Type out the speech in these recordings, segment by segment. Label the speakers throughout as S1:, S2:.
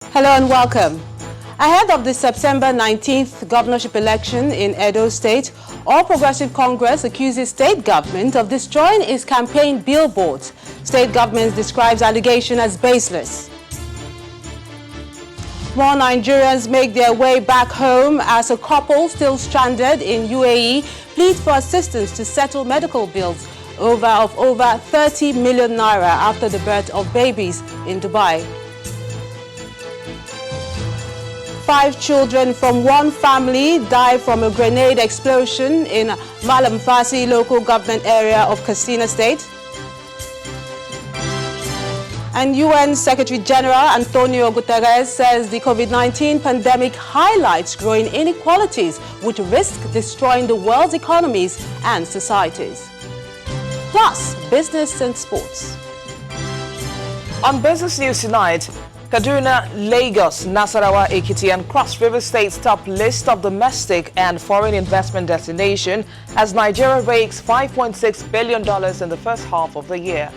S1: Hello and welcome. Ahead of the September 19th governorship election in Edo State, All Progressive Congress accuses state government of destroying its campaign billboards. State government describes allegation as baseless. More Nigerians make their way back home as a couple still stranded in UAE plead for assistance to settle medical bills of over 30 million naira after the birth of babies in Dubai. 5 children from one family died from a grenade explosion in Malam Fasi local government area of Katsina State. And UN Secretary General Antonio Guterres says the COVID-19 pandemic highlights growing inequalities which risk destroying the world's economies and societies. Plus, business and sports.
S2: On Business News tonight, Kaduna, Lagos, Nasarawa, Ekiti and Cross River States top list of domestic and foreign investment destination as Nigeria rakes $5.6 billion in the first half of the year.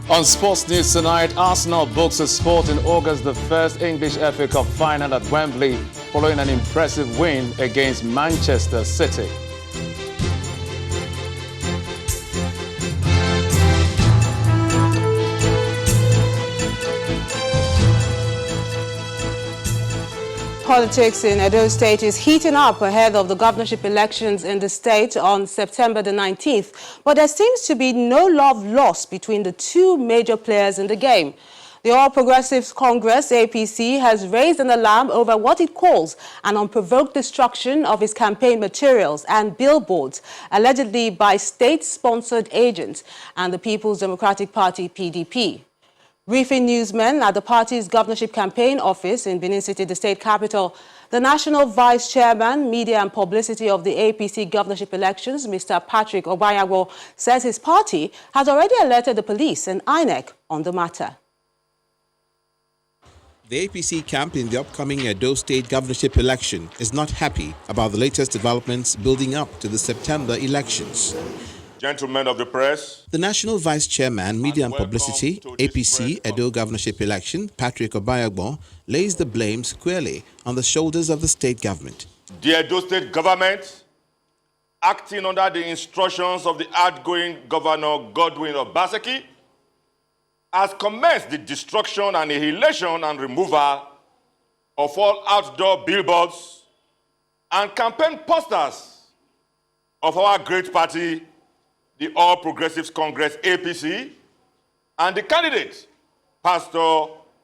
S3: On Sports News tonight, Arsenal books a spot in August the first English FA Cup final at Wembley following an impressive win against Manchester City.
S1: Politics in Edo State is heating up ahead of the governorship elections in the state on September the 19th. But there seems to be no love lost between the two major players in the game. The All Progressives Congress, APC, has raised an alarm over what it calls an unprovoked destruction of its campaign materials and billboards, allegedly by state-sponsored agents and the People's Democratic Party, PDP. Briefing newsmen at the party's governorship campaign office in Benin City, the state capital, the National Vice Chairman, Media and Publicity of the APC governorship elections, Mr. Patrick Obayawo, says his party has already alerted the police and INEC on the matter.
S4: The APC camp in the upcoming Edo State governorship election is not happy about the latest developments building up to the September elections.
S5: Gentlemen of the press.
S4: The National Vice Chairman, Media and Publicity, APC Edo governorship election, Patrick Obayawo, lays the blame squarely on the shoulders of the state government.
S5: The Edo State government, acting under the instructions of the outgoing Governor Godwin Obaseki, has commenced the destruction, annihilation and removal of all outdoor billboards and campaign posters of our great party, the All Progressives Congress, APC, and the candidate, Pastor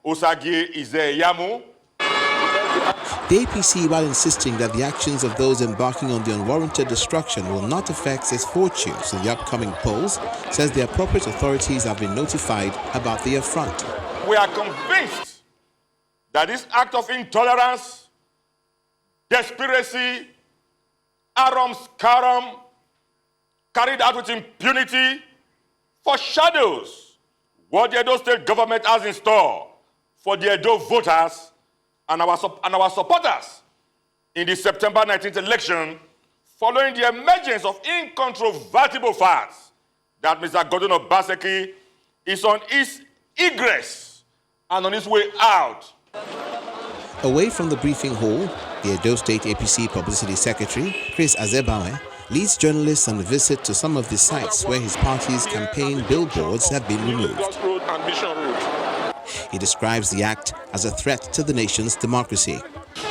S5: Osagie Ize-Yamu.
S4: The APC, while insisting that the actions of those embarking on the unwarranted destruction will not affect its fortunes in the upcoming polls, says the appropriate authorities have been notified about the affront.
S5: We are convinced that this act of intolerance, desperacy, arum scarum, carried out with impunity, foreshadows what the Edo State government has in store for the Edo voters and our supporters in the September 19th election, following the emergence of incontrovertible facts that Mr. Godwin Obaseki is on his egress and on his way out.
S4: Away from the briefing hall, the Edo State APC Publicity Secretary, Chris Azebawe, leads journalists on a visit to some of the sites where his party's campaign billboards have been removed. He describes the act as a threat to the nation's democracy.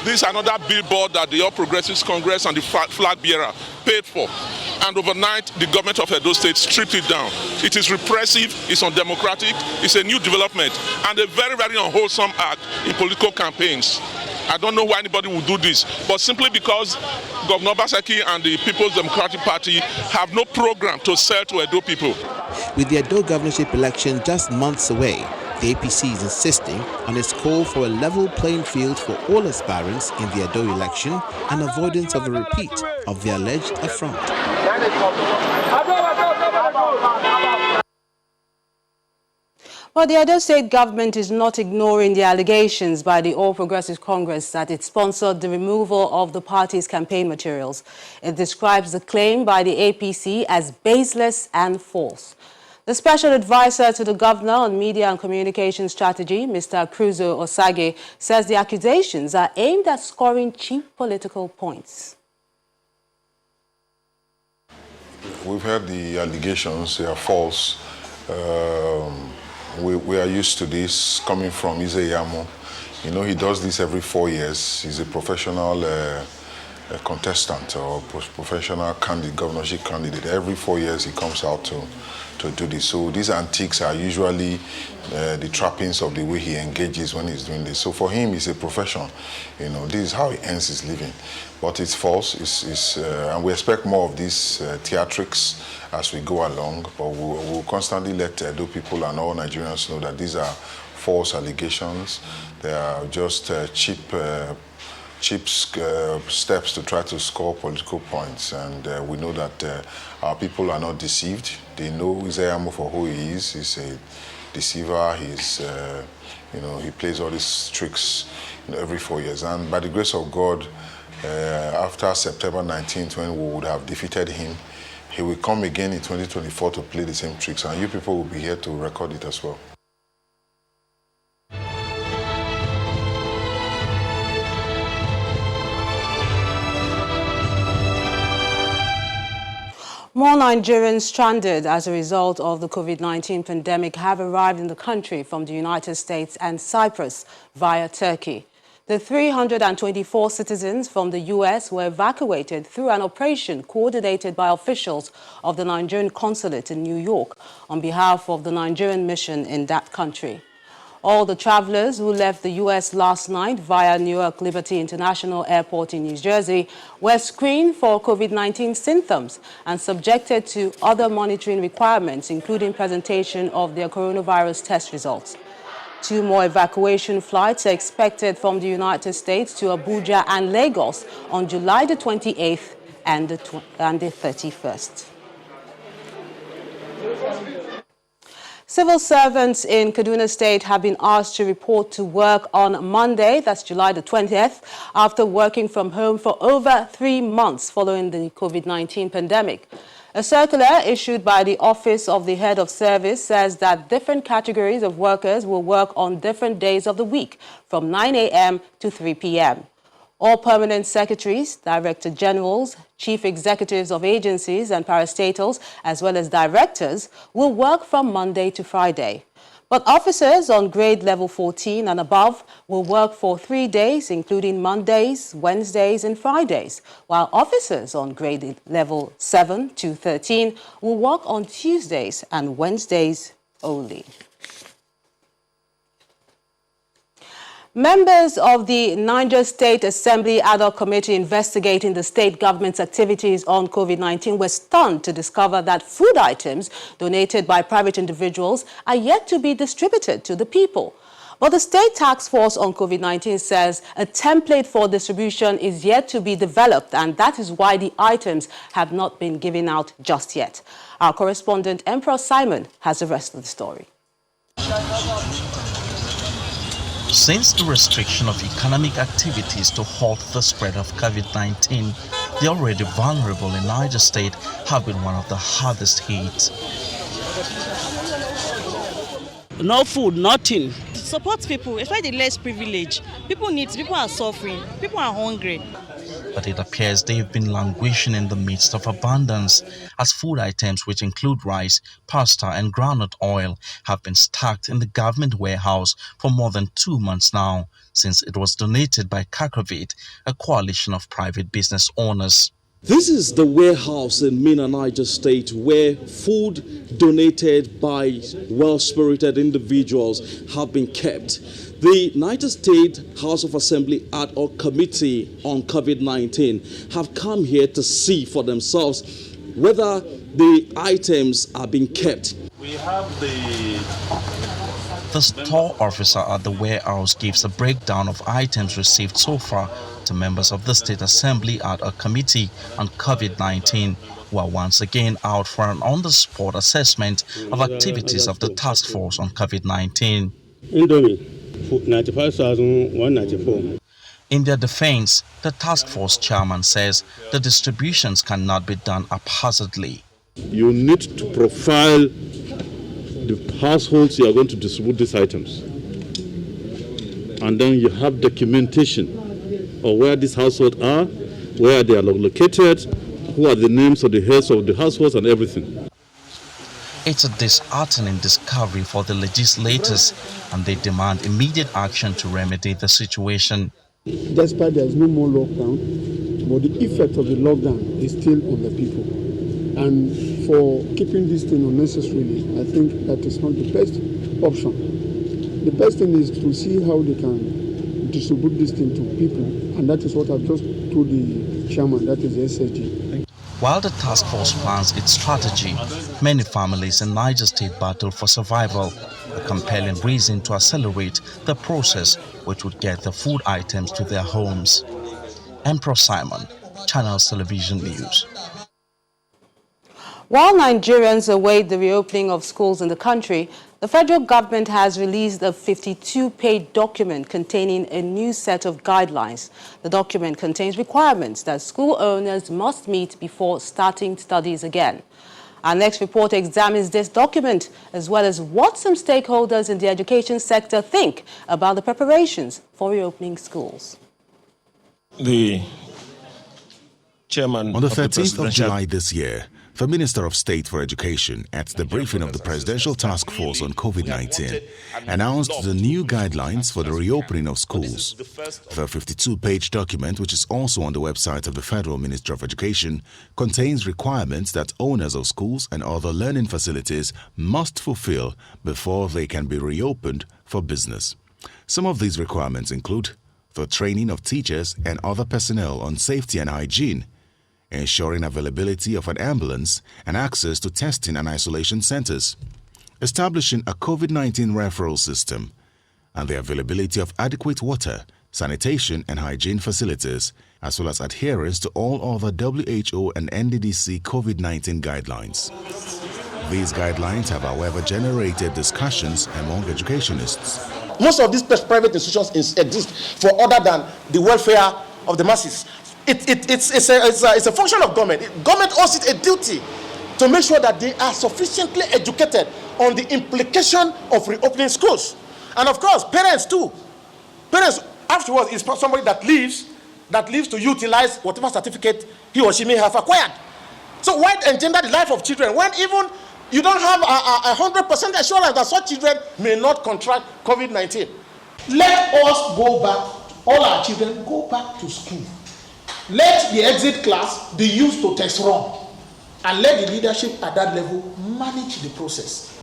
S6: This is another billboard that the All Progressives Congress and the flag bearer paid for. And overnight, the government of Edo State stripped it down. It is repressive, it's undemocratic, it's a new development, and a very, very unwholesome act in political campaigns. I don't know why anybody would do this, but simply because Governor Obaseki and the People's Democratic Party have no program to sell to Edo people.
S4: With the Edo governorship election just months away, the APC is insisting on its call for a level playing field for all aspirants in the Edo election and avoidance of a repeat of the alleged affront.
S1: But the Edo State government is not ignoring the allegations by the All Progressive Congress that it sponsored the removal of the party's campaign materials. It describes the claim by the APC as baseless and false. The special advisor to the governor on media and communication strategy, Mr. Cruzo Osage, says the accusations are aimed at scoring cheap political points.
S7: We've heard the allegations, they are false. We are used to this coming from Izeyamo. You know, he does this every 4 years. He's a professional contestant or professional candidate, governorship candidate. Every 4 years he comes out to do this. So these antiques are usually the trappings of the way he engages when he's doing this. So for him, it's a profession. You know, this is how he earns his living. But it's false. And we expect more of these theatrics as we go along. But we'll constantly let Edo people and all Nigerians know that these are false allegations. They are just cheap steps to try to score political points, and we know that our people are not deceived. They know Izeyamo for who he is. He's a deceiver. He's, he plays all these tricks every 4 years. And by the grace of God, after September 19th, when we would have defeated him, he will come again in 2024 to play the same tricks, and you people will be here to record it as well.
S1: More Nigerians stranded as a result of the COVID-19 pandemic have arrived in the country from the United States and Cyprus via Turkey. The 324 citizens from the U.S. were evacuated through an operation coordinated by officials of the Nigerian consulate in New York on behalf of the Nigerian mission in that country. All the travelers who left the U.S. last night via Newark Liberty International Airport in New Jersey were screened for COVID-19 symptoms and subjected to other monitoring requirements, including presentation of their coronavirus test results. 2 more evacuation flights are expected from the United States to Abuja and Lagos on July the 28th and the 31st. Civil servants in Kaduna State have been asked to report to work on Monday, that's July the 20th, after working from home for over 3 months following the COVID-19 pandemic. A circular issued by the Office of the Head of Service says that different categories of workers will work on different days of the week from 9 a.m. to 3 p.m. All permanent secretaries, director generals, chief executives of agencies and parastatals, as well as directors, will work from Monday to Friday. But officers on grade level 14 and above will work for 3 days, including Mondays, Wednesdays, and Fridays, while officers on grade level 7 to 13 will work on Tuesdays and Wednesdays only. Members of the Niger State Assembly Ad hoc Committee investigating the state government's activities on COVID-19 were stunned to discover that food items donated by private individuals are yet to be distributed to the people. But the State Task Force on COVID-19 says a template for distribution is yet to be developed, and that is why the items have not been given out just yet. Our correspondent, Emperor Simon, has the rest of the story.
S8: Since the restriction of economic activities to halt the spread of COVID-19, the already vulnerable in Niger State have been one of the hardest hit.
S9: No food, nothing. Support people, especially the less privileged. People are suffering, people are hungry.
S8: But it appears they've been languishing in the midst of abundance, as food items which include rice, pasta and groundnut oil have been stacked in the government warehouse for more than 2 months now, since it was donated by Kakravit, a coalition of private business owners.
S10: This is the warehouse in Mina, Niger State, where food donated by well-spirited individuals have been kept. The Niger State House of Assembly Ad hoc Committee on COVID-19 have come here to see for themselves whether the items are being kept.
S8: We have the store officer at the warehouse gives a breakdown of items received so far to members of the State Assembly Ad hoc Committee on COVID-19, who are once again out for an on-the-spot assessment of activities of the task force on COVID-19.
S11: Indomie, 95,194.
S8: In their defense, the task force chairman says the distributions cannot be done haphazardly.
S11: You need to profile the households you are going to distribute these items. And then you have documentation of where these households are, where they are located, who are the names of the heads of the households and everything.
S8: It's a disheartening discovery for the legislators, and they demand immediate action to remedy the situation.
S12: Despite there is no more lockdown, but the effect of the lockdown is still on the people. And for keeping this thing unnecessarily, I think that is not the best option. The best thing is to see how they can distribute this thing to people, and that is what I've just told the chairman, that is the SSG.
S8: While the task force plans its strategy, many families in Niger State battle for survival, a compelling reason to accelerate the process which would get the food items to their homes. Emperor Simon, Channels Television News.
S1: While Nigerians await the reopening of schools in the country, the federal government has released a 52-page document containing a new set of guidelines. The document contains requirements that school owners must meet before starting studies again. Our next report examines this document, as well as what some stakeholders in the education sector think about the preparations for reopening schools.
S13: The chairman
S14: on the 13th of July this year, the Minister of State for Education, at the briefing of the Presidential Task Force on COVID-19, announced the new guidelines for the reopening of schools. The 52-page document, which is also on the website of the Federal Ministry of Education, contains requirements that owners of schools and other learning facilities must fulfill before they can be reopened for business. Some of these requirements include the training of teachers and other personnel on safety and hygiene, ensuring availability of an ambulance and access to testing and isolation centers, establishing a COVID-19 referral system, and the availability of adequate water, sanitation and hygiene facilities, as well as adherence to all other WHO and NDDC COVID-19 guidelines. These guidelines have, however, generated discussions among educationists.
S15: Most of these private institutions exist for other than the welfare of the masses. It's a function of government. Government owes it a duty to make sure that they are sufficiently educated on the implication of reopening schools. And of course, parents too. Parents afterwards is somebody that lives to utilize whatever certificate he or she may have acquired. So why engender the life of children when even you don't have 100% assurance that such children may not contract COVID-19?
S16: Let us go back, all our children go back to school. Let the exit class be used to test run, and let the leadership at that level manage the process.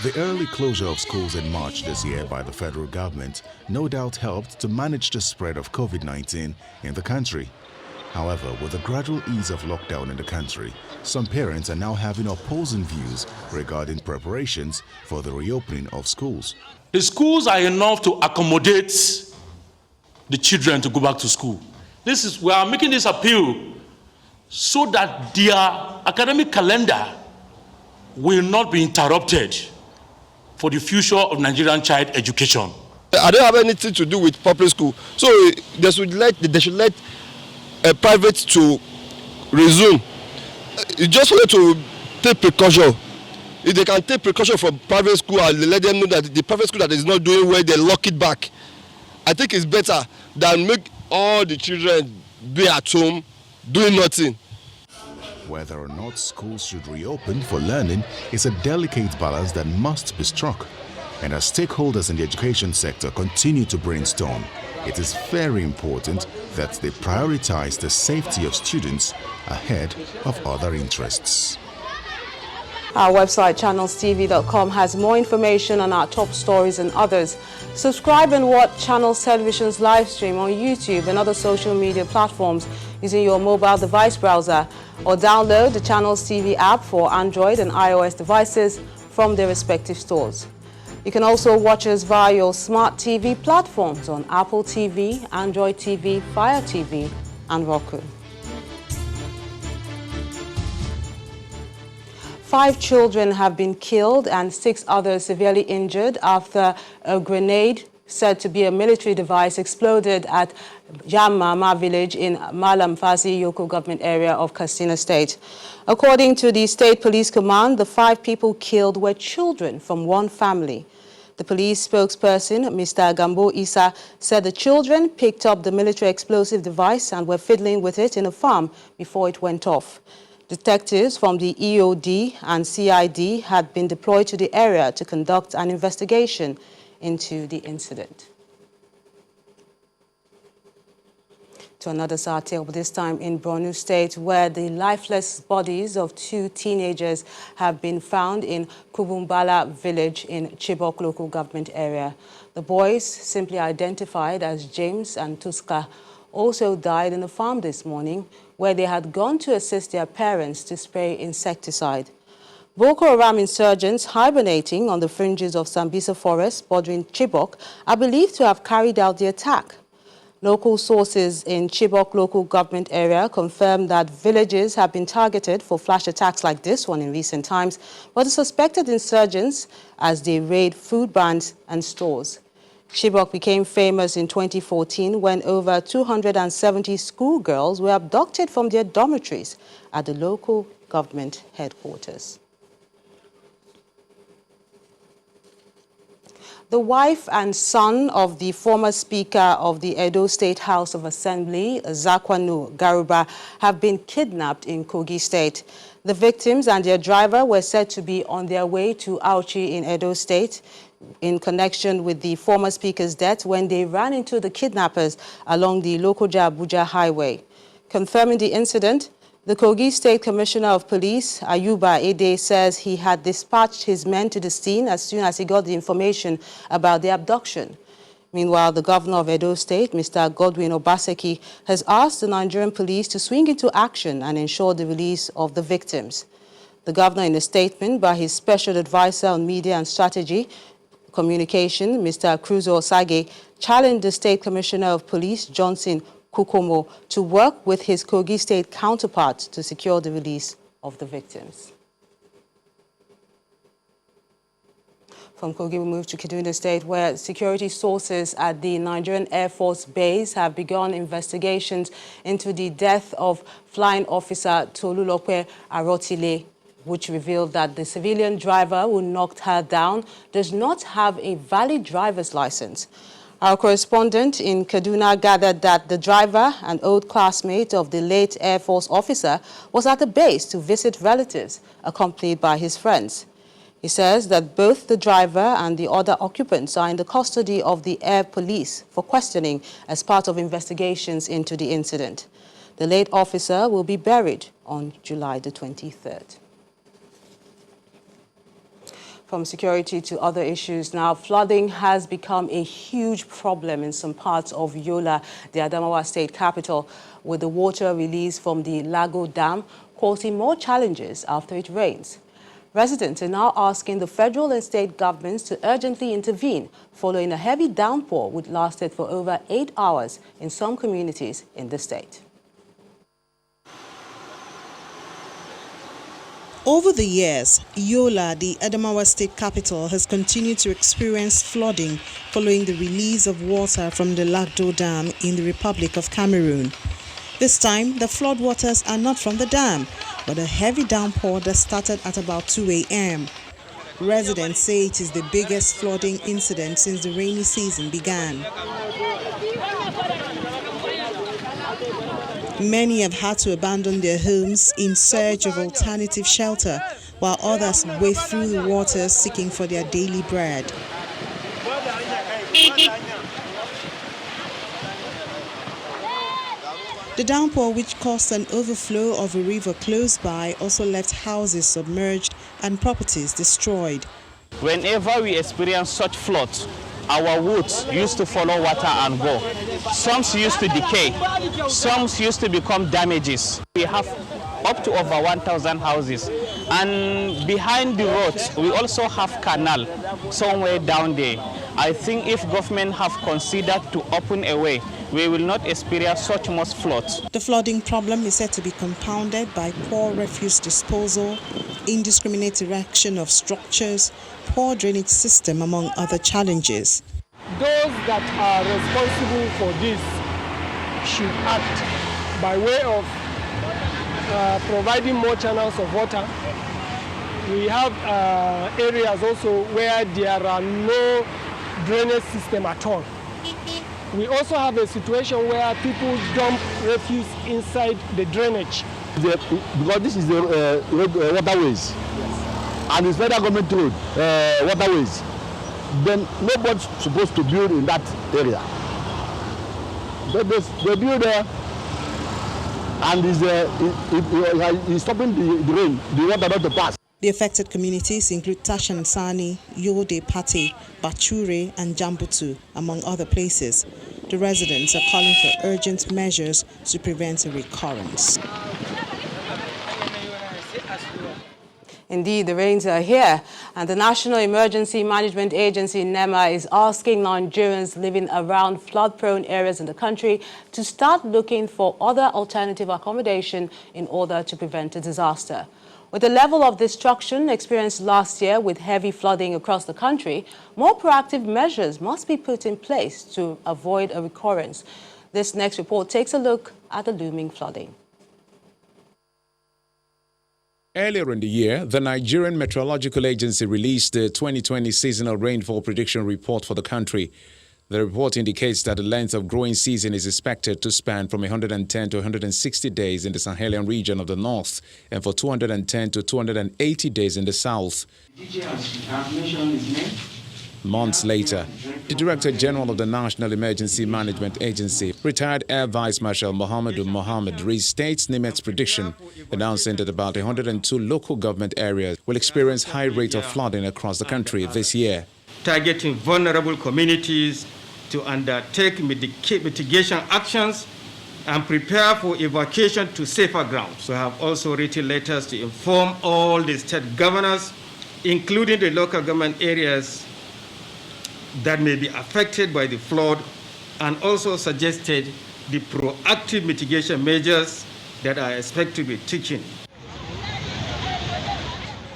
S14: The early closure of schools in March this year by the federal government no doubt helped to manage the spread of COVID-19 in the country. However, with the gradual ease of lockdown in the country, some parents are now having opposing views regarding preparations for the reopening of schools.
S17: The schools are enough to accommodate the children to go back to school. We are making this appeal so that their academic calendar will not be interrupted for the future of Nigerian child education.
S18: I don't have anything to do with public school, so they should let a private to resume. You just want to take precaution. If they can take precaution from private school and let them know that the private school that is not doing well, they lock it back. I think it's better than make all the children be at home doing nothing.
S14: Whether or not schools should reopen for learning is a delicate balance that must be struck. And as stakeholders in the education sector continue to brainstorm, it is very important that they prioritize the safety of students ahead of other interests.
S1: Our website, channelstv.com, has more information on our top stories and others. Subscribe and watch Channels Television's live stream on YouTube and other social media platforms using your mobile device browser, or download the Channels TV app for Android and iOS devices from their respective stores. You can also watch us via your smart TV platforms on Apple TV, Android TV, Fire TV, and Roku. 5 children have been killed and 6 others severely injured after a grenade said to be a military device exploded at Yamama village in Malamfasi Yoko government area of Katsina State. According to the State Police Command, the 5 people killed were children from one family. The police spokesperson, Mr. Gambo Issa, said the children picked up the military explosive device and were fiddling with it in a farm before it went off. Detectives from the EOD and CID had been deployed to the area to conduct an investigation into the incident. To another sad tale, but this time in Borno State, where the lifeless bodies of 2 teenagers have been found in Kubumbala village in Chibok local government area. The boys, simply identified as James and Tuska, also died in a farm this morning where they had gone to assist their parents to spray insecticide. Boko Haram insurgents hibernating on the fringes of Sambisa Forest bordering Chibok are believed to have carried out the attack. Local sources in Chibok local government area confirm that villages have been targeted for flash attacks like this one in recent times, but the suspected insurgents as they raid food banks and stores. Chibok became famous in 2014 when over 270 schoolgirls were abducted from their dormitories at the local government headquarters. The wife and son of the former Speaker of the Edo State House of Assembly, Zakwanu Garuba, have been kidnapped in Kogi State. The victims and their driver were said to be on their way to Auchi in Edo State in connection with the former Speaker's death when they ran into the kidnappers along the Lokoja-Abuja highway. Confirming the incident, the Kogi State Commissioner of Police, Ayuba Ede, says he had dispatched his men to the scene as soon as he got the information about the abduction. Meanwhile, the governor of Edo State, Mr. Godwin Obaseki, has asked the Nigerian police to swing into action and ensure the release of the victims. The governor, in a statement by his special advisor on media and strategy communication, Mr. Cruzo Osage, challenged the State Commissioner of Police, Johnson Kukomo, to work with his Kogi State counterpart to secure the release of the victims. From Kogi, we move to Kaduna State, where security sources at the Nigerian Air Force Base have begun investigations into the death of Flying Officer Tolulope Arotile, which revealed that the civilian driver who knocked her down does not have a valid driver's license. Our correspondent in Kaduna gathered that the driver, an old classmate of the late Air Force officer, was at the base to visit relatives, accompanied by his friends. He says that both the driver and the other occupants are in the custody of the Air Police for questioning as part of investigations into the incident. The late officer will be buried on July the 23rd. From security to other issues now, flooding has become a huge problem in some parts of Yola, the Adamawa state capital, with the water released from the Lago Dam causing more challenges after it rains. Residents are now asking the federal and state governments to urgently intervene following a heavy downpour which lasted for over 8 hours in some communities in the state.
S19: Over the years, Yola, the Adamawa state capital, has continued to experience flooding following the release of water from the Lago Dam in the Republic of Cameroon. This time, the floodwaters are not from the dam, but a heavy downpour that started at about 2 a.m. Residents say it is the biggest flooding incident since the rainy season began. Many have had to abandon their homes in search of alternative shelter, while others wade through the waters seeking for their daily bread. The downpour, which caused an overflow of a river close by, also left houses submerged and properties destroyed.
S20: Whenever we experience such floods, our woods used to follow water and go. Some used to decay, some used to become damages. We have up to over 1,000 houses, and behind the roads we also have canal somewhere down there. I think if government have considered to open a way, we will not experience such much floods.
S19: The flooding problem is said to be compounded by poor refuse disposal, indiscriminate erection of structures, poor drainage system, among other challenges.
S21: those that are responsible for this should act by way of providing more channels of water. We have areas also where there are no drainage system at all. We also have a situation where people dump refuse inside the drainage.
S11: Because this is the waterways, and it's federal government road, waterways, then nobody's supposed to build in that area. But they build there, and it's stopping the rain, the water not to pass.
S19: The affected communities include Tashansani, Yode Pate, Bachure and Jambutu, among other places. The residents are calling for urgent measures to prevent a recurrence.
S1: Indeed, the rains are here, and the National Emergency Management Agency, NEMA, is asking Nigerians living around flood-prone areas in the country to start looking for other alternative accommodation in order to prevent a disaster. With the level of destruction experienced last year with heavy flooding across the country, more proactive measures must be put in place to avoid a recurrence. This next report takes a look at the looming flooding.
S3: Earlier in the year, the Nigerian Meteorological Agency released the 2020 seasonal rainfall prediction report for the country. The report indicates that the length of growing season is expected to span from 110 to 160 days in the Sahelian region of the north and for 210 to 280 days in the south. Months later, the Director General of the National Emergency Management Agency, retired Air Vice Marshal Mohammed restates NEMA's prediction, announcing that about 102 local government areas will experience high rate of flooding across the country this year.
S22: Targeting vulnerable communities to undertake mitigation actions and prepare for evacuation to safer grounds. We have also written letters to inform all the state governors, including the local government areas that may be affected by the flood, and also suggested the proactive mitigation measures that are expected to be taken.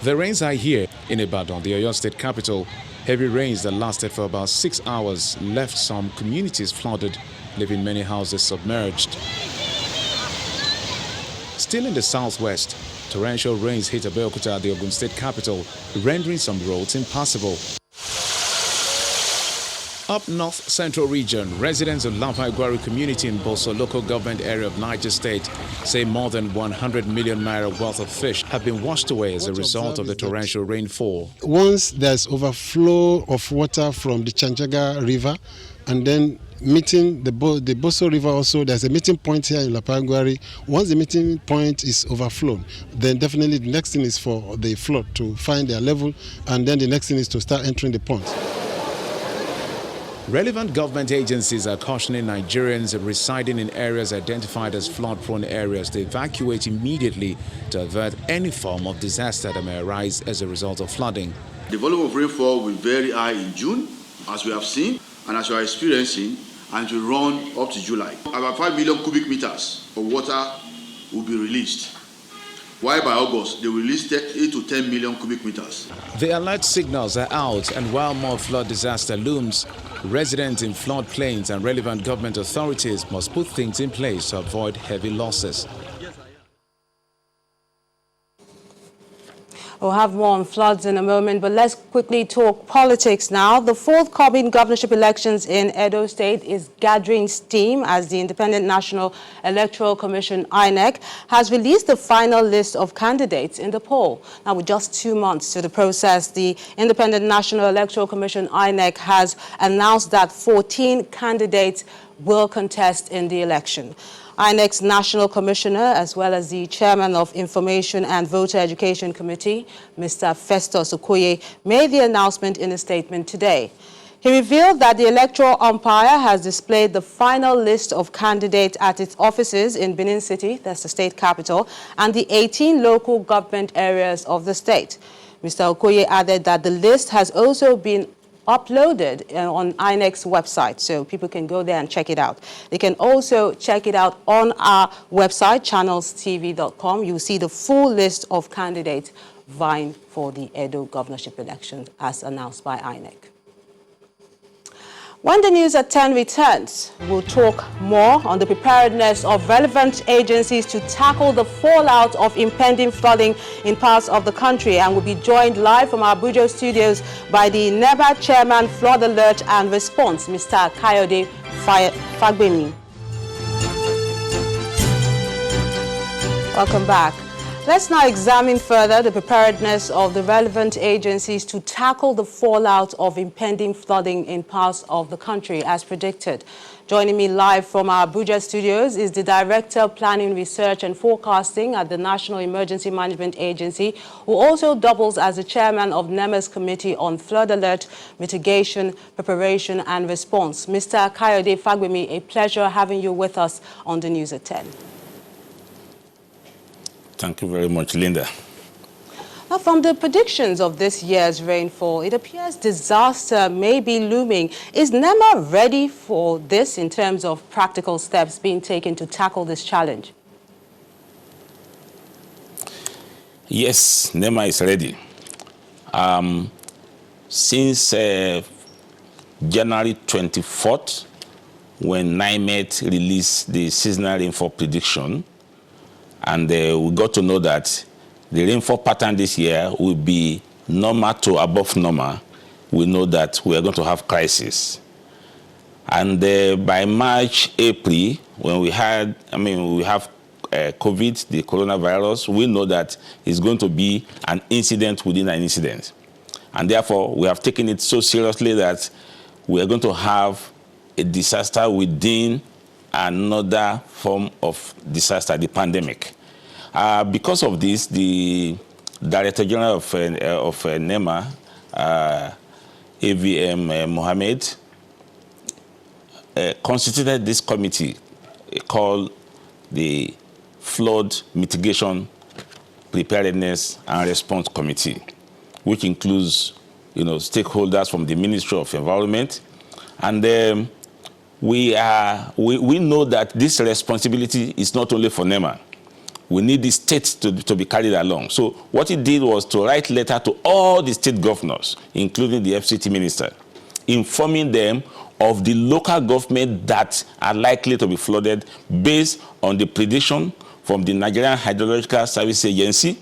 S3: The rains are here in Ibadan, the Oyo State capital. Heavy rains that lasted for about 6 hours left some communities flooded, leaving many houses submerged. Still in the southwest, torrential rains hit Abeokuta, the Ogun State capital, rendering some roads impassable. Up north central region, residents of Lampaigwari community in Boso local government area of Niger State say more than 100 million naira worth of fish have been washed away as a result of the torrential rainfall.
S12: Once there's overflow of water from the Chanjaga River and then meeting the Boso River also, there's a meeting point here in Lampaigwari. Once the meeting point is overflown, then definitely the next thing is for the flood to find their level, and then the next thing is to start entering the pond.
S3: Relevant government agencies are cautioning Nigerians residing in areas identified as flood-prone areas to evacuate immediately to avert any form of disaster that may arise as a result of flooding.
S23: The volume of rainfall will be very high in June, as we have seen, and as we are experiencing, and it will run up to July. About 5 million cubic meters of water will be released, while by August they will release 8 to 10 million cubic meters.
S3: The alert signals are out, and while more flood disaster looms, residents in floodplains and relevant government authorities must put things in place to avoid heavy losses.
S1: We'll have more on floods in a moment, but let's quickly talk politics now. The forthcoming governorship elections in Edo State is gathering steam as the Independent National Electoral Commission, INEC, has released the final list of candidates in the poll. Now, with just 2 months to the process, the Independent National Electoral Commission, INEC, has announced that 14 candidates will contest in the election. INEC's National Commissioner, as well as the Chairman of Information and Voter Education Committee, Mr. Festus Okoye, made the announcement in a statement today. He revealed that the electoral umpire has displayed the final list of candidates at its offices in Benin City, that's the state capital, and the 18 local government areas of the state. Mr. Okoye added that the list has also been uploaded on INEC's website, so people can go there and check it out. They can also check it out on our website, channelstv.com. You'll see the full list of candidates vying for the Edo governorship election as announced by INEC. When the news at 10 returns, we'll talk more on the preparedness of relevant agencies to tackle the fallout of impending flooding in parts of the country, and we'll be joined live from our Abuja studios by the NEMA Chairman, Flood Alert and Response, Mr. Kayode Fagbemi. Welcome back. Let's now examine further the preparedness of the relevant agencies to tackle the fallout of impending flooding in parts of the country, as predicted. Joining me live from our Abuja studios is the Director of Planning, Research and Forecasting at the National Emergency Management Agency, who also doubles as the Chairman of NEMA's Committee on Flood Alert, Mitigation, Preparation and Response. Mr. Kayode Fagbemi, a pleasure having you with us on the News at 10.
S2: Thank you very much, Linda.
S1: Now, from the predictions of this year's rainfall, it appears disaster may be looming. Is NEMA ready for this in terms of practical steps being taken to tackle this challenge?
S2: Yes, NEMA is ready. Since January 24th, when NIMET released the seasonal rainfall prediction, and we got to know that the rainfall pattern this year will be normal to above normal. We know that we are going to have crisis. And by March, April, when we have COVID, the coronavirus, we know that it's going to be an incident within an incident. And therefore, we have taken it so seriously that we are going to have a disaster within another form of disaster, the pandemic. Because of this, the Director General of NEMA, AVM Mohammed, constituted this committee called the Flood Mitigation, Preparedness and Response Committee, which includes, stakeholders from the Ministry of Environment. And we know that this responsibility is not only for NEMA. We need the states to be carried along. So what he did was to write letter to all the state governors, including the FCT minister, informing them of the local government that are likely to be flooded based on the prediction from the Nigerian Hydrological Service Agency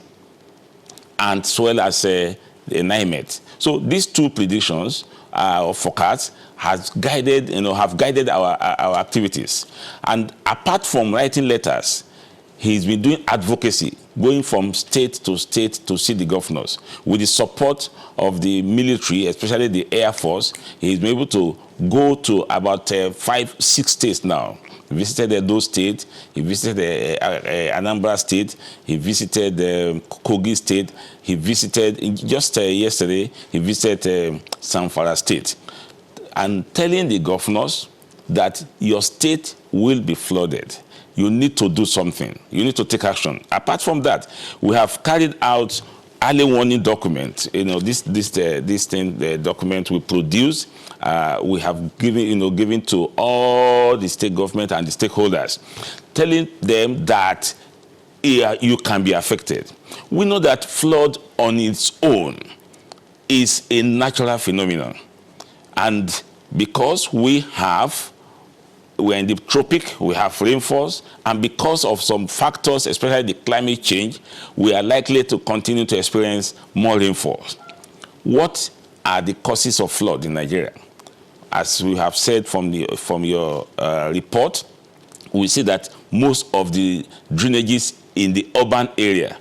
S2: and as well as the NIMET. So these two predictions or forecasts have guided our activities. And apart from writing letters, he's been doing advocacy, going from state to see the governors. With the support of the military, especially the Air Force, he's been able to go to about 5-6 states now. He visited those states, he visited Anambra State, he visited Kogi State, he visited, just yesterday, he visited Zamfara State. And telling the governors that your state will be flooded. You need to do something. You need to take action. Apart from that, we have carried out early warning document. This document we produce. We have given to all the state government and the stakeholders, telling them that you can be affected. We know that flood on its own is a natural phenomenon, and because we're in the tropic, we have rainfalls, and because of some factors, especially the climate change, we are likely to continue to experience more rainfalls. What are the causes of flood in Nigeria? As we have said from your report, we see that most of the drainages in the urban area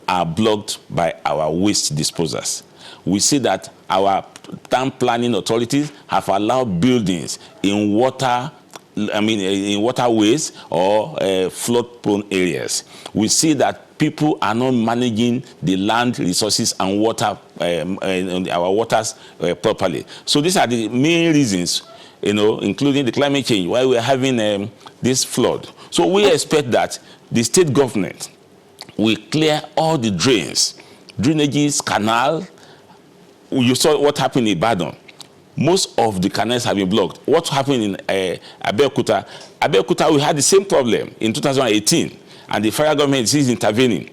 S2: are blocked by our waste disposers. We see that our town planning authorities have allowed buildings in in waterways or flood-prone areas. We see that people are not managing the land resources and water, our waters properly. So these are the main reasons, including the climate change, why we are having this flood. So we expect that the state government will clear all the drainages, canal. You saw what happened in Ibadan. Most of the canals have been blocked. What happened in Abeokuta? Abeokuta, we had the same problem in 2018, and the federal government is intervening.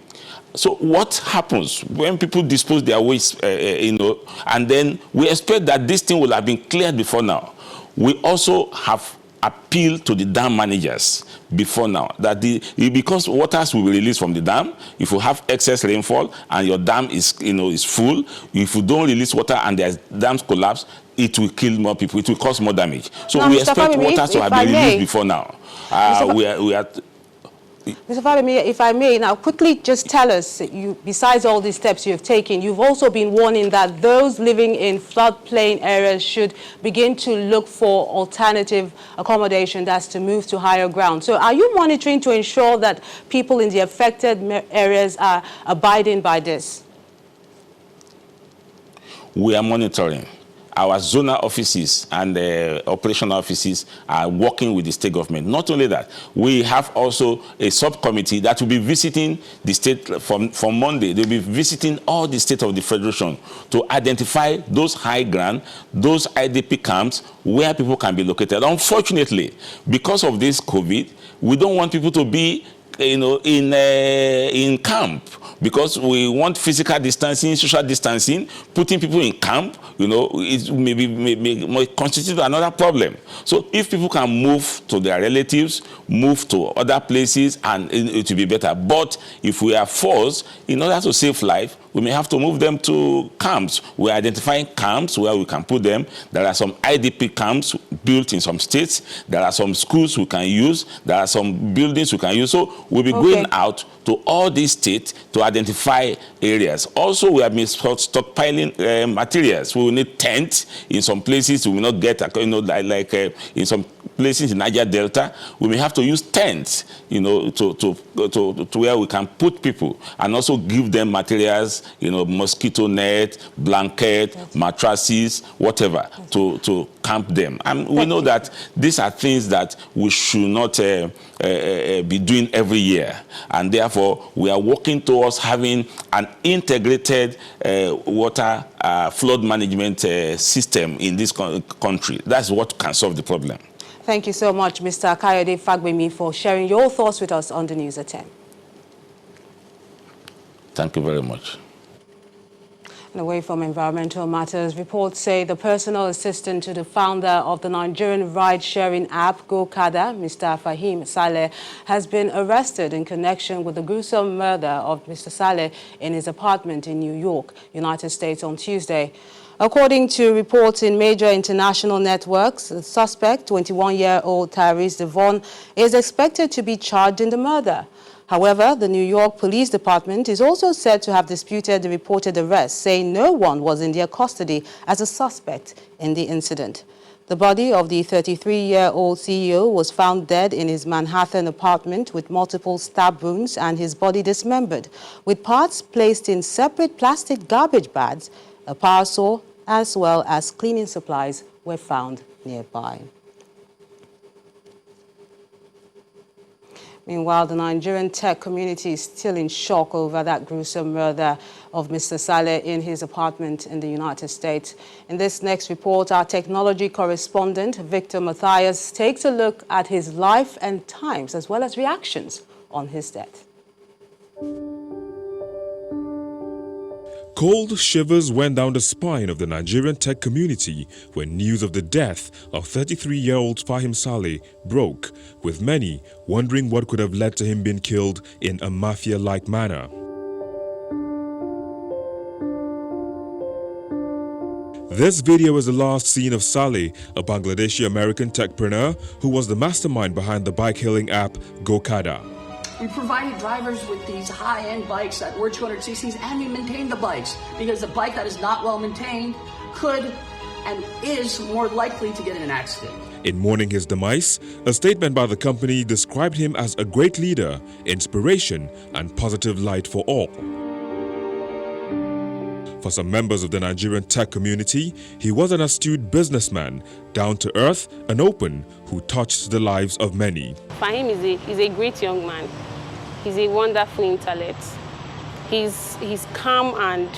S2: So what happens when people dispose their waste, and then we expect that this thing will have been cleared before now. We also have appealed to the dam managers before now that because waters will be released from the dam, if you have excess rainfall and your dam is full, if you don't release water and there's dams collapse, it will kill more people, it will cause more damage. So
S1: now,
S2: we
S1: Mr.
S2: expect
S1: Fabemi,
S2: waters to have been released before now.
S1: Mr. Fabemi, if I may, now quickly just tell us, besides all these steps you have taken, you've also been warning that those living in floodplain areas should begin to look for alternative accommodation, that's to move to higher ground. So are you monitoring to ensure that people in the affected areas are abiding by this?
S2: We are monitoring. Our zonal offices and operational offices are working with the state government. Not only that, we have also a subcommittee that will be visiting the state from Monday. They'll be visiting all the states of the Federation to identify those high ground, those IDP camps where people can be located. Unfortunately, because of this COVID, we don't want people to be in camp, because we want physical distancing, social distancing. Putting people in camp, it may constitute another problem. So if people can move to their relatives, move to other places, and it will be better. But if we are forced, in order to save life, we may have to move them to camps. We're identifying camps where we can put them. There are some IDP camps built in some states. There are some schools we can use. There are some buildings we can use. So we'll be going out to all these states to identify areas. Also, we have been stockpiling materials. We will need tents in some places. We will not get, in some places in Niger Delta, we may have to use tents, to where we can put people and also give them materials, mosquito net, blanket, mattresses, whatever, to camp them. And we know that these are things that we should not be doing every year. And therefore, we are working towards having an integrated water flood management system in this country. That's what can solve the problem.
S1: Thank you so much, Mr. Kayode Fagbemi, for sharing your thoughts with us on the News at 10.
S2: Thank you very much.
S1: And away from environmental matters, reports say the personal assistant to the founder of the Nigerian ride-sharing app, Gokada, Mr. Fahim Saleh, has been arrested in connection with the gruesome murder of Mr. Saleh in his apartment in New York, United States, on Tuesday. According to reports in major international networks, the suspect, 21-year-old Tyrese Devon, is expected to be charged in the murder. However, the New York Police Department is also said to have disputed the reported arrest, saying no one was in their custody as a suspect in the incident. The body of the 33-year-old CEO was found dead in his Manhattan apartment with multiple stab wounds and his body dismembered, with parts placed in separate plastic garbage bags. A power saw as well as cleaning supplies were found nearby. Meanwhile, the Nigerian tech community is still in shock over that gruesome murder of Mr. Saleh in his apartment in the United States. In this next report, our technology correspondent, Victor Matthias, takes a look at his life and times, as well as reactions on his death.
S4: Cold shivers went down the spine of the Nigerian tech community when news of the death of 33-year-old Fahim Saleh broke, with many wondering what could have led to him being killed in a mafia-like manner. This video is the last seen of Saleh, a Bangladeshi-American techpreneur who was the mastermind behind the bike-hailing app Gokada.
S5: We provided drivers with these high-end bikes that were 200cc's, and we maintained the bikes, because a bike that is not well maintained could and is more likely to get in an accident.
S4: In mourning his demise, a statement by the company described him as a great leader, inspiration, and positive light for all. For some members of the Nigerian tech community, he was an astute businessman, down to earth and open, who touched the lives of many.
S6: Fahim is a great young man. He's a wonderful intellect. He's calm and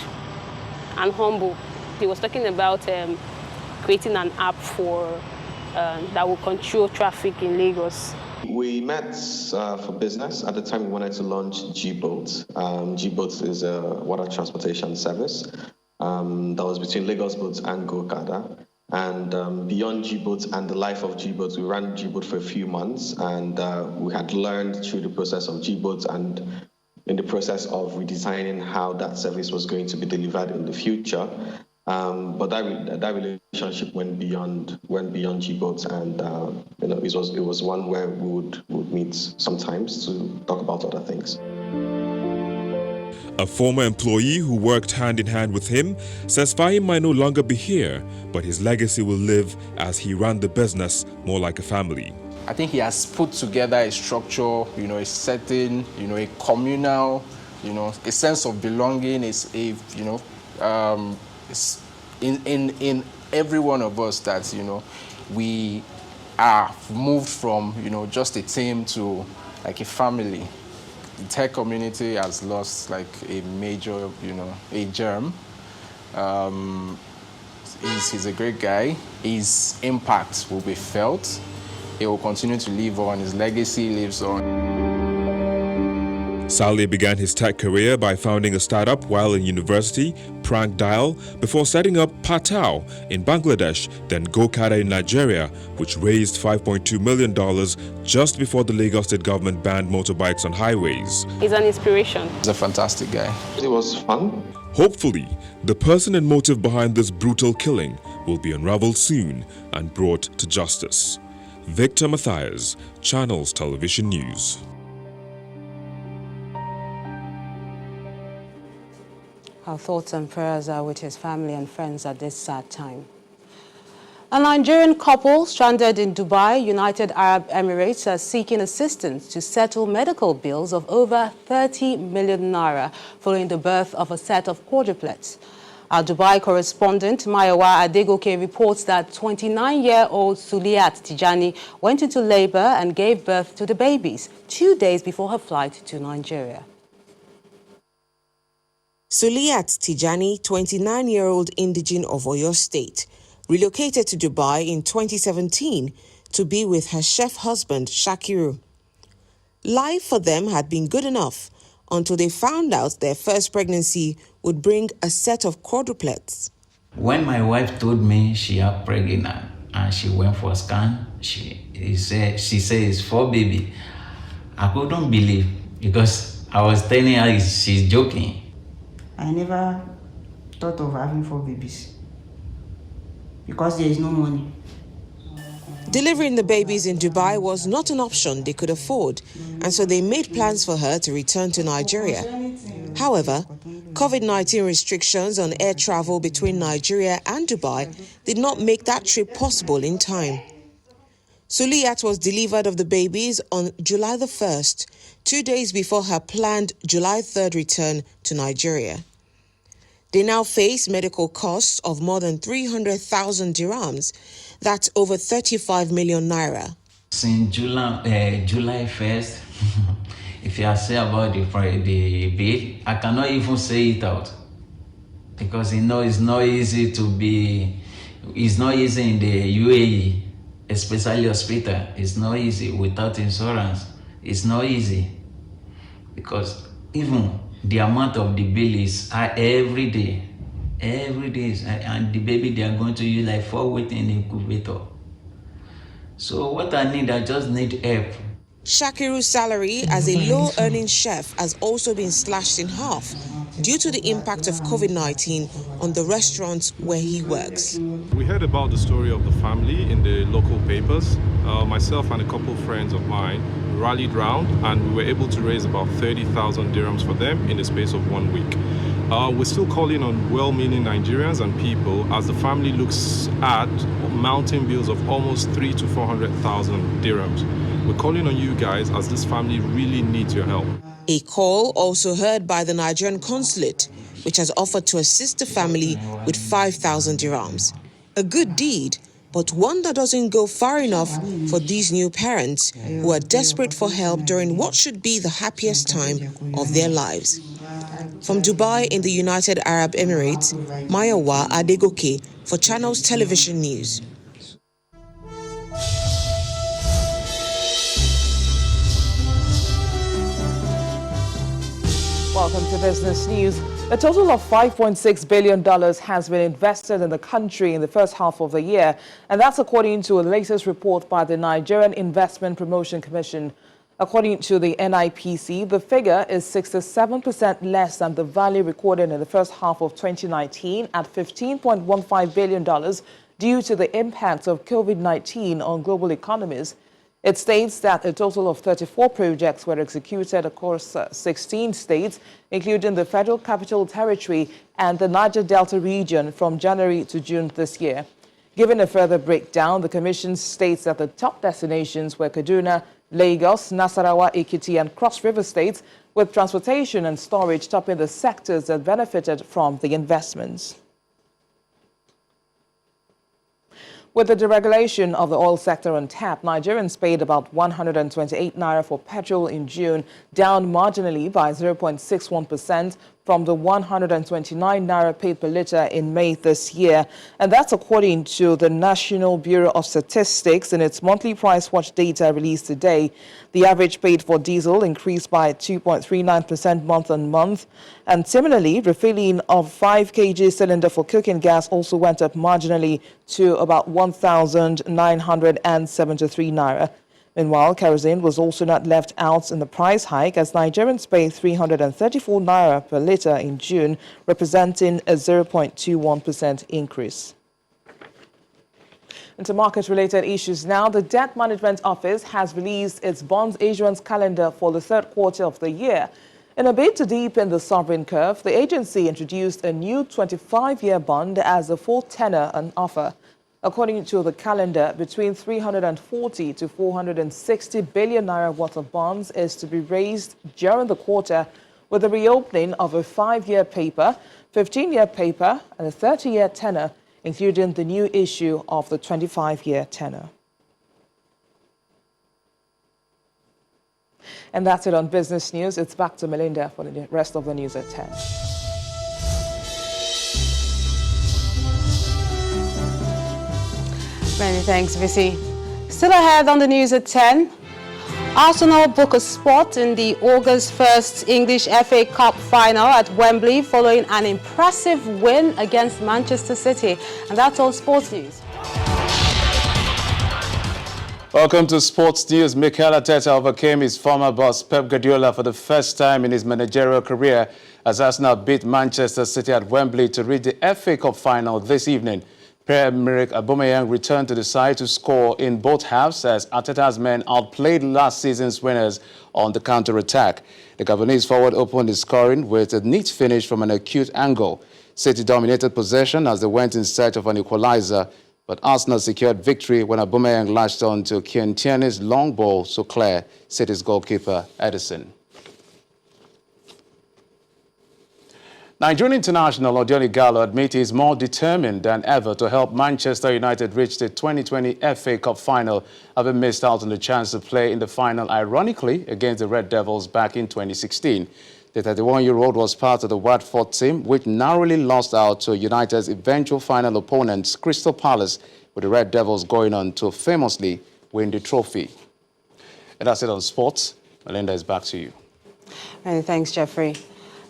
S6: humble. He was talking about creating an app for that will control traffic in Lagos.
S24: We met for business. At the time, we wanted to launch G-Boat. G-Boat is a water transportation service that was between Lagos Boats and Gokada. And beyond G-Boat and the life of G-Boat, we ran G-Boat for a few months, and we had learned through the process of G-Boat and in the process of redesigning how that service was going to be delivered in the future. But that relationship went beyond G-Boat, and it was one where we would meet sometimes to talk about other things.
S4: A former employee who worked hand in hand with him says Fahim might no longer be here, but his legacy will live as he ran the business more like a family.
S7: I think he has put together a structure, a setting, a communal, a sense of belonging. It's in every one of us that, we are moved from, just a team to like a family. The tech community has lost like a major, a germ. He's a great guy. His impact will be felt. He will continue to live on. His legacy lives on.
S4: Saleh began his tech career by founding a startup while in university, Prank Dial, before setting up Patao in Bangladesh, then Gokada in Nigeria, which raised $5.2 million just before the Lagos state government banned motorbikes on highways.
S6: He's an inspiration.
S7: He's a fantastic guy.
S24: It was fun.
S4: Hopefully, the person and motive behind this brutal killing will be unraveled soon and brought to justice. Victor Matthias, Channels Television News.
S1: Our thoughts and prayers are with his family and friends at this sad time. A Nigerian couple stranded in Dubai, United Arab Emirates, are seeking assistance to settle medical bills of over 30 million naira following the birth of a set of quadruplets. Our Dubai correspondent, Mayowa Adegoke, reports that 29-year-old Suliat Tijani went into labor and gave birth to the babies 2 days before her flight to Nigeria.
S8: Suliat Tijani, 29-year-old indigene of Oyo State, relocated to Dubai in 2017 to be with her chef husband, Shakiru. Life for them had been good enough until they found out their first pregnancy would bring a set of quadruplets.
S9: When my wife told me she had pregnant and she went for a scan, she said it's 4 baby. I couldn't believe because I was telling her she's joking.
S10: I never thought of having 4 babies because there is no money.
S8: Delivering the babies in Dubai was not an option they could afford, and so they made plans for her to return to Nigeria. However, COVID-19 restrictions on air travel between Nigeria and Dubai did not make that trip possible in time. Suliat was delivered of the babies on July the 1st, 2 days before her planned July 3rd return to Nigeria. They now face medical costs of more than 300,000 dirhams, that's over 35 million naira.
S9: Since July 1st, if you say about the bill, I cannot even say it out because it's not easy it's not easy in the UAE, especially hospital. It's not easy without insurance. It's not easy because even the amount of the bill is every day, and the baby they are going to use like 4 weeks in the incubator. So what I just need help.
S8: Shakiru's salary as a low-earning chef has also been slashed in half due to the impact of COVID-19 on the restaurants where he works.
S25: We heard about the story of the family in the local papers. Myself and a couple of friends of mine rallied round and we were able to raise about 30,000 dirhams for them in the space of 1 week. We're still calling on well-meaning Nigerians and people as the family looks at mounting bills of almost 300,000 to 400,000 dirhams. We're calling on you guys as this family really needs your help.
S8: A call also heard by the Nigerian consulate, which has offered to assist the family with 5,000 dirhams. A good deed, but one that doesn't go far enough for these new parents who are desperate for help during what should be the happiest time of their lives. From Dubai in the United Arab Emirates, Mayowa Adegoke for Channels Television News.
S1: Welcome
S13: welcome to Business News. A total of $5.6 billion has been invested in the country in the first half of the year, and that's according to a latest report by the Nigerian Investment Promotion Commission. According to the NIPC, the figure is 67% less than the value recorded in the first half of 2019 at $15.15 billion due to the impact of COVID-19 on global economies. It states that a total of 34 projects were executed across 16 states, including the Federal Capital Territory and the Niger Delta region from January to June this year. Given a further breakdown, the Commission states that the top destinations were Kaduna, Lagos, Nasarawa, Ekiti, and Cross River states, with transportation and storage topping the sectors that benefited from the investments. With the deregulation of the oil sector on tap, Nigerians paid about 128 naira for petrol in June, down marginally by 0.61% from the 129 naira paid per litre in May this year. And that's according to the National Bureau of Statistics in its monthly price watch data released today. The average paid for diesel increased by 2.39% month on month. And similarly, refilling of 5 kg cylinder for cooking gas also went up marginally to about 1,973 naira. Meanwhile, kerosene was also not left out in the price hike as Nigerians paid 334 naira per litre in June, representing a 0.21% increase. Into market-related issues now, the Debt Management Office has released its bonds issuance calendar for the third quarter of the year. In a bid to deepen the sovereign curve, the agency introduced a new 25-year bond as the full tenor on offer. According to the calendar, between 340 to 460 billion naira worth of bonds is to be raised during the quarter, with the reopening of a 5-year paper, 15-year paper, and a 30-year tenor, including the new issue of the 25-year tenor. And that's it on Business News. It's back to Melinda for the rest of the news at 10.
S1: Many thanks, Visi. Still ahead on the news at 10. Arsenal book a spot in the August 1st English FA Cup final at Wembley following an impressive win against Manchester City. And that's all sports news.
S3: Welcome to Sports News. Mikel Arteta overcame his former boss Pep Guardiola for the first time in his managerial career as Arsenal beat Manchester City at Wembley to reach the FA Cup final this evening. Pierre-Emerick Aubameyang returned to the side to score in both halves as Arteta's men outplayed last season's winners on the counter-attack. The Gabonese forward opened his scoring with a neat finish from an acute angle. City dominated possession as they went in search of an equalizer, but Arsenal secured victory when Aubameyang latched on to Kieran Tierney's long ball to clear City's goalkeeper Edison. Nigerian international Odion Ighalo admits he is more determined than ever to help Manchester United reach the 2020 FA Cup final, having missed out on the chance to play in the final, ironically, against the Red Devils back in 2016. The 31-year-old was part of the Watford team, which narrowly lost out to United's eventual final opponents, Crystal Palace, with the Red Devils going on to famously win the trophy. And that's it on sports. Melinda, is back to you.
S1: Many thanks, Jeffrey.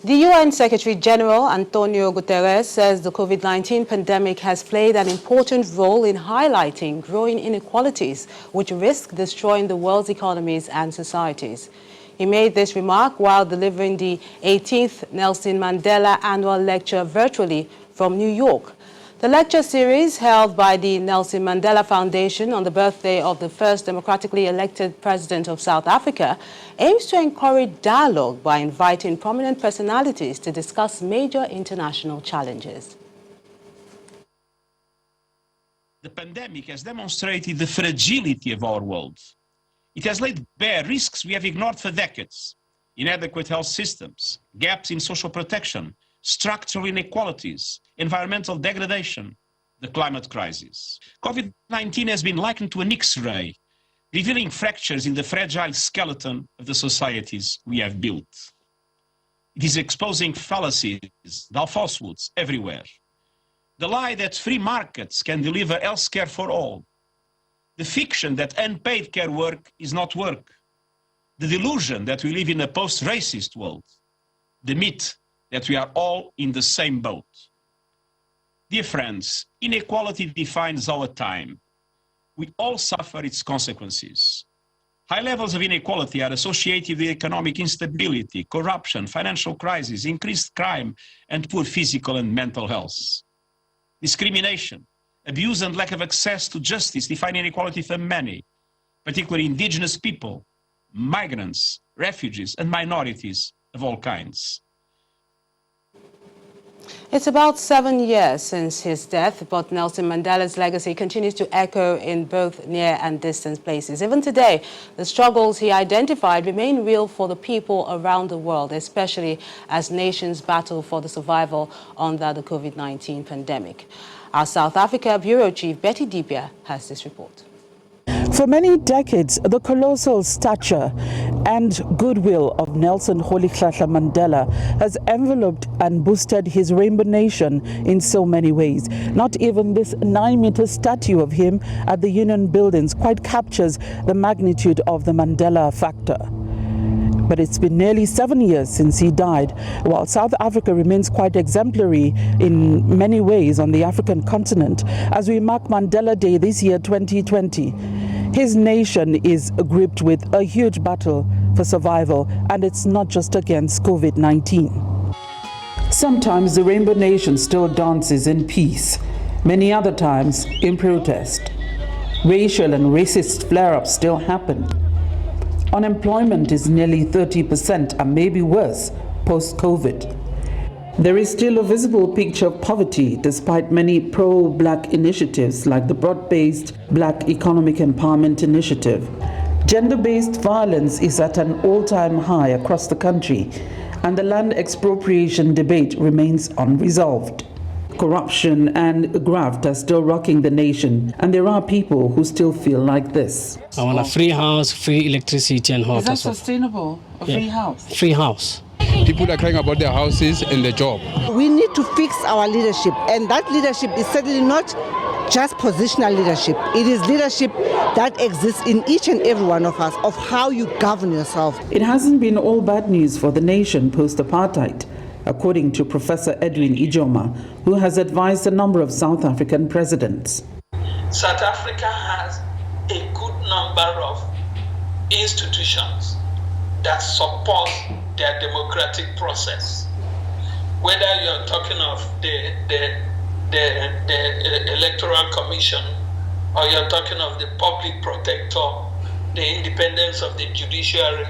S1: The UN Secretary-General Antonio Guterres says the COVID-19 pandemic has played an important role in highlighting growing inequalities, which risk destroying the world's economies and societies. He made this remark while delivering the 18th Nelson Mandela Annual Lecture virtually from New York. The lecture series, held by the Nelson Mandela Foundation on the birthday of the first democratically elected president of South Africa, aims to encourage dialogue by inviting prominent personalities to discuss major international challenges.
S15: The pandemic has demonstrated the fragility of our world. It has laid bare risks we have ignored for decades: inadequate health systems, gaps in social protection, structural inequalities, environmental degradation, the climate crisis. COVID-19 has been likened to an X-ray, revealing fractures in the fragile skeleton of the societies we have built. It is exposing fallacies, falsehoods everywhere. The lie that free markets can deliver health care for all. The fiction that unpaid care work is not work. The delusion that we live in a post-racist world. the myth that we are all in the same boat. Dear friends, inequality defines our time. We all suffer its consequences. High levels of inequality are associated with economic instability, corruption, financial crisis, increased crime, and poor physical and mental health. Discrimination, abuse, and lack of access to justice define inequality for many, particularly indigenous people, migrants, refugees, and minorities of all kinds.
S1: It's about 7 years since his death, but Nelson Mandela's legacy continues to echo in both near and distant places. Even today, the struggles he identified remain real for the people around the world, especially as nations battle for the survival under the COVID-19 pandemic. Our South Africa Bureau Chief, Betty Dibia, has this report.
S14: For many decades, the colossal stature and goodwill of Nelson Rolihlahla Mandela has enveloped and boosted his rainbow nation in so many ways. Not even this 9-meter statue of him at the Union Buildings quite captures the magnitude of the Mandela factor. But it's been nearly 7 years since he died, while South Africa remains quite exemplary in many ways on the African continent as we mark Mandela Day this year, 2020. His nation is gripped with a huge battle for survival, and it's not just against COVID-19. Sometimes the Rainbow Nation still dances in peace, many other times in protest. Racial and racist flare-ups still happen. Unemployment is nearly 30% and maybe worse post-COVID. There is still a visible picture of poverty despite many pro-black initiatives like the broad-based Black Economic Empowerment Initiative. Gender-based violence is at an all-time high across the country, and the land expropriation debate remains unresolved. Corruption and graft are still rocking the nation, and there are people who still feel like this.
S16: I want a free house, free electricity and hot.
S14: Is that sustainable? A free house?
S16: Free house.
S17: People are crying about their houses and their job.
S18: We need to fix our leadership, and that leadership is certainly not just positional leadership. It is leadership that exists in each and every one of us, of how you govern yourself.
S14: It hasn't been all bad news for the nation post-apartheid, according to Professor Edwin Ijoma, who has advised a number of South African presidents.
S20: South Africa has a good number of institutions that support their democratic process. Whether you're talking of the Electoral Commission, or you're talking of the Public Protector, the independence of the judiciary,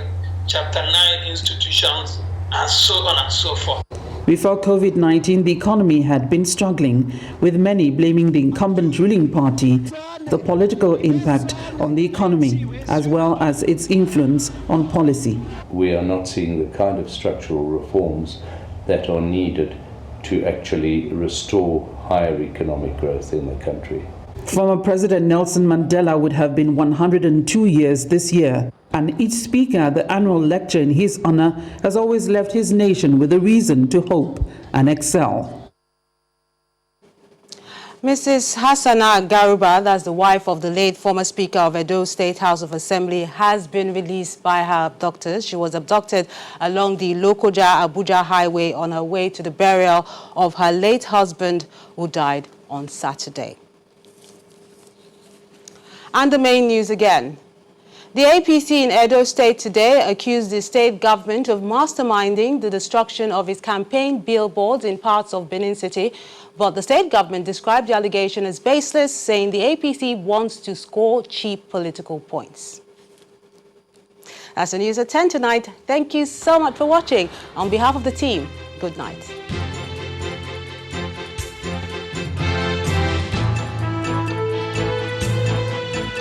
S20: Chapter 9 institutions, and so on and so forth.
S14: Before COVID-19, the economy had been struggling, with many blaming the incumbent ruling party, the political impact on the economy, as well as its influence on policy.
S26: We are not seeing the kind of structural reforms that are needed to actually restore higher economic growth in the country.
S14: Former President Nelson Mandela would have been 102 years this year, and each speaker at the annual lecture in his honor has always left his nation with a reason to hope and excel.
S1: Mrs. Hassana Garuba, that's the wife of the late former Speaker of Edo State House of Assembly, has been released by her abductors. She was abducted along the Lokoja-Abuja highway on her way to the burial of her late husband, who died on Saturday. And the main news again. The APC in Edo State today accused the state government of masterminding the destruction of its campaign billboards in parts of Benin City. But the state government described the allegation as baseless, saying the APC wants to score cheap political points. That's the news at 10 tonight. Thank you so much for watching. On behalf of the team, good night.